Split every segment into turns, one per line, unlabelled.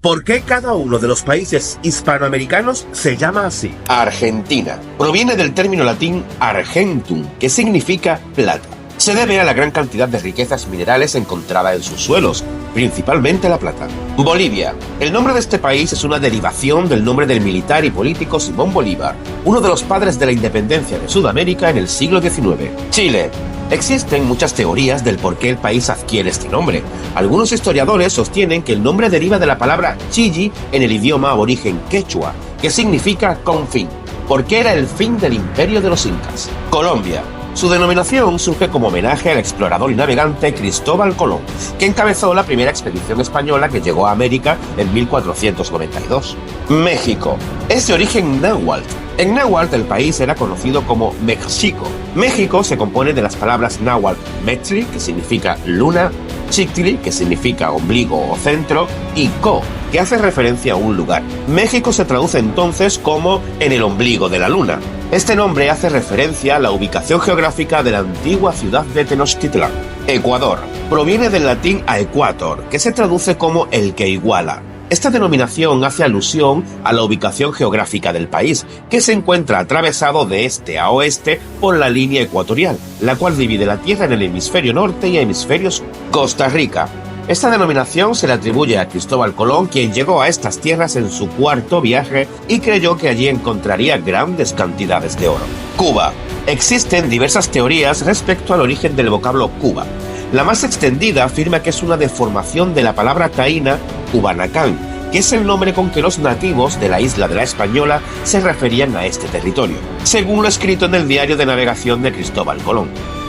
¿Por qué cada uno de los países hispanoamericanos se llama así?
Argentina. Proviene del término latín argentum, que significa plata. Se debe a la gran cantidad de riquezas minerales encontradas en sus suelos, principalmente la plata. Bolivia. El nombre de este país es una derivación del nombre del militar y político Simón Bolívar, uno de los padres de la independencia de Sudamérica en el siglo XIX. Chile. Existen muchas teorías del por qué el país adquiere este nombre. Algunos historiadores sostienen que el nombre deriva de la palabra chilli en el idioma aborigen quechua, que significa con fin, porque era el fin del imperio de los incas. Colombia. Su denominación surge como homenaje al explorador y navegante Cristóbal Colón, que encabezó la primera expedición española que llegó a América en 1492. México. Es de origen náhuatl. En náhuatl el país era conocido como Mexico. México se compone de las palabras náhuatl Metzli, que significa luna, Chictli, que significa ombligo o centro, y Co, que hace referencia a un lugar. México se traduce entonces como en el ombligo de la luna. Este nombre hace referencia a la ubicación geográfica de la antigua ciudad de Tenochtitlán. Ecuador. Proviene del latín aequator, que se traduce como el que iguala. Esta denominación hace alusión a la ubicación geográfica del país, que se encuentra atravesado de este a oeste por la línea ecuatorial, la cual divide la Tierra en el hemisferio norte y hemisferio sur. Costa Rica. Esta denominación se le atribuye a Cristóbal Colón, quien llegó a estas tierras en su cuarto viaje y creyó que allí encontraría grandes cantidades de oro. Cuba. Existen diversas teorías respecto al origen del vocablo Cuba. La más extendida afirma que es una deformación de la palabra taína Cubanacán, que es el nombre con que los nativos de la isla de la Española se referían a este territorio, según lo escrito en el diario de navegación de Cristóbal Colón.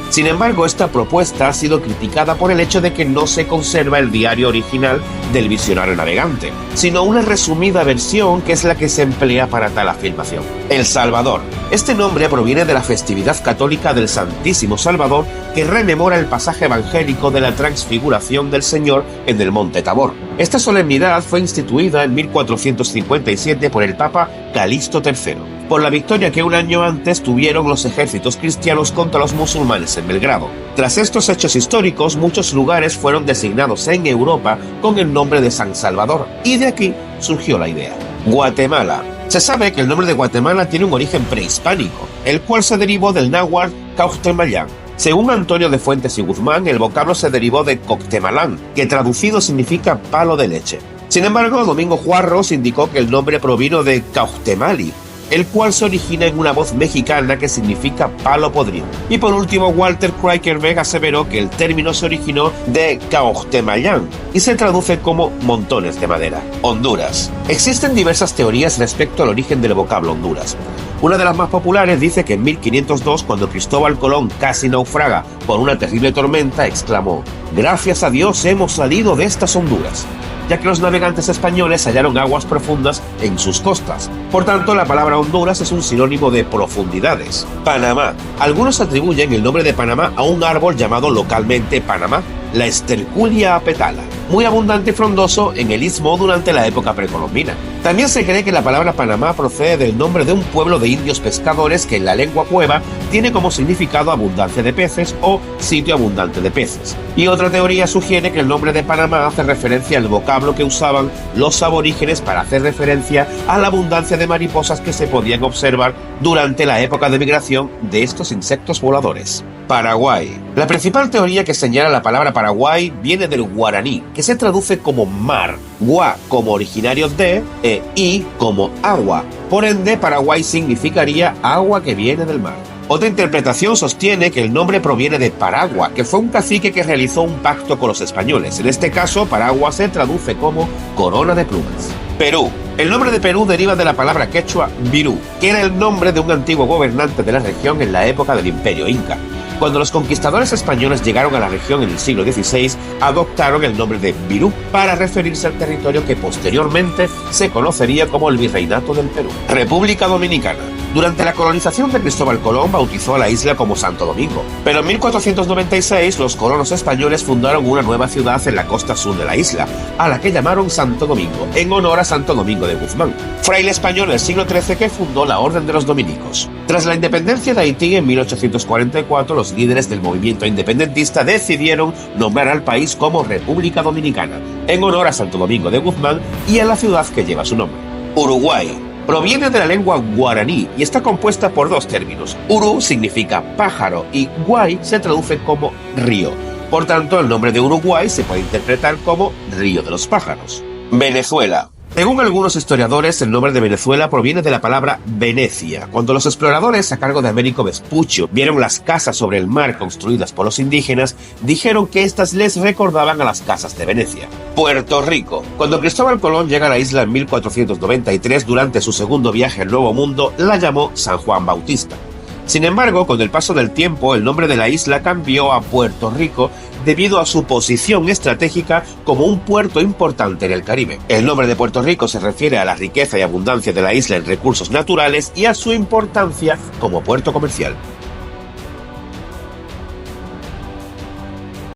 Sin embargo, esta propuesta ha sido criticada por el hecho de que no se conserva el diario original del visionario navegante, sino una resumida versión que es la que se emplea para tal afirmación. El Salvador. Este nombre proviene de la festividad católica del Santísimo Salvador, que rememora el pasaje evangélico de la transfiguración del Señor en el Monte Tabor. Esta solemnidad fue instituida en 1457 por el Papa Calixto III, por la victoria que un año antes tuvieron los ejércitos cristianos contra los musulmanes en Belgrado. Tras estos hechos históricos, muchos lugares fueron designados en Europa con el nombre de San Salvador, y de aquí surgió la idea. Guatemala. Se sabe que el nombre de Guatemala tiene un origen prehispánico, el cual se derivó del náhuatl Cauhtemayán. Según Antonio de Fuentes y Guzmán, el vocablo se derivó de Coctemalán, que traducido significa palo de leche. Sin embargo, Domingo Juarros indicó que el nombre provino de Cauchtemali, el cual se origina en una voz mexicana que significa palo podrido. Y por último, Walter Kreikerberg aseveró que el término se originó de Cauchtemayán y se traduce como montones de madera. Honduras. Existen diversas teorías respecto al origen del vocablo Honduras. Una de las más populares dice que en 1502, cuando Cristóbal Colón casi naufraga por una terrible tormenta, exclamó: «Gracias a Dios hemos salido de estas Honduras», ya que los navegantes españoles hallaron aguas profundas en sus costas. Por tanto, la palabra Honduras es un sinónimo de profundidades. Panamá. Algunos atribuyen el nombre de Panamá a un árbol llamado localmente Panamá, la Esterculia apetala, muy abundante y frondoso en el istmo durante la época precolombina. También se cree que la palabra Panamá procede del nombre de un pueblo de indios pescadores que en la lengua cueva tiene como significado abundancia de peces o sitio abundante de peces. Y otra teoría sugiere que el nombre de Panamá hace referencia al vocablo que usaban los aborígenes para hacer referencia a la abundancia de mariposas que se podían observar durante la época de migración de estos insectos voladores. Paraguay. La principal teoría que señala la palabra Paraguay viene del guaraní, que se traduce como mar, gua como originario de e i como agua. Por ende, Paraguay significaría agua que viene del mar. Otra interpretación sostiene que el nombre proviene de Paragua, que fue un cacique que realizó un pacto con los españoles. En este caso, Paragua se traduce como corona de plumas. Perú. El nombre de Perú deriva de la palabra quechua Virú, que era el nombre de un antiguo gobernante de la región en la época del Imperio Inca. Cuando los conquistadores españoles llegaron a la región en el siglo XVI, adoptaron el nombre de Virú para referirse al territorio que posteriormente se conocería como el Virreinato del Perú. República Dominicana. Durante la colonización de Cristóbal Colón bautizó a la isla como Santo Domingo, pero en 1496 los colonos españoles fundaron una nueva ciudad en la costa sur de la isla, a la que llamaron Santo Domingo, en honor a Santo Domingo de Guzmán, fraile español del siglo XIII que fundó la Orden de los Dominicos. Tras la independencia de Haití en 1844, los líderes del movimiento independentista decidieron nombrar al país como República Dominicana, en honor a Santo Domingo de Guzmán y a la ciudad que lleva su nombre. Uruguay. Proviene de la lengua guaraní y está compuesta por dos términos. Uru significa pájaro y guay se traduce como río. Por tanto, el nombre de Uruguay se puede interpretar como Río de los Pájaros. Venezuela. Según algunos historiadores, el nombre de Venezuela proviene de la palabra Venecia. Cuando los exploradores a cargo de Américo Vespuccio vieron las casas sobre el mar construidas por los indígenas, dijeron que estas les recordaban a las casas de Venecia. Puerto Rico. Cuando Cristóbal Colón llega a la isla en 1493 durante su segundo viaje al Nuevo Mundo, la llamó San Juan Bautista. Sin embargo, con el paso del tiempo, el nombre de la isla cambió a Puerto Rico debido a su posición estratégica como un puerto importante en el Caribe. El nombre de Puerto Rico se refiere a la riqueza y abundancia de la isla en recursos naturales y a su importancia como puerto comercial.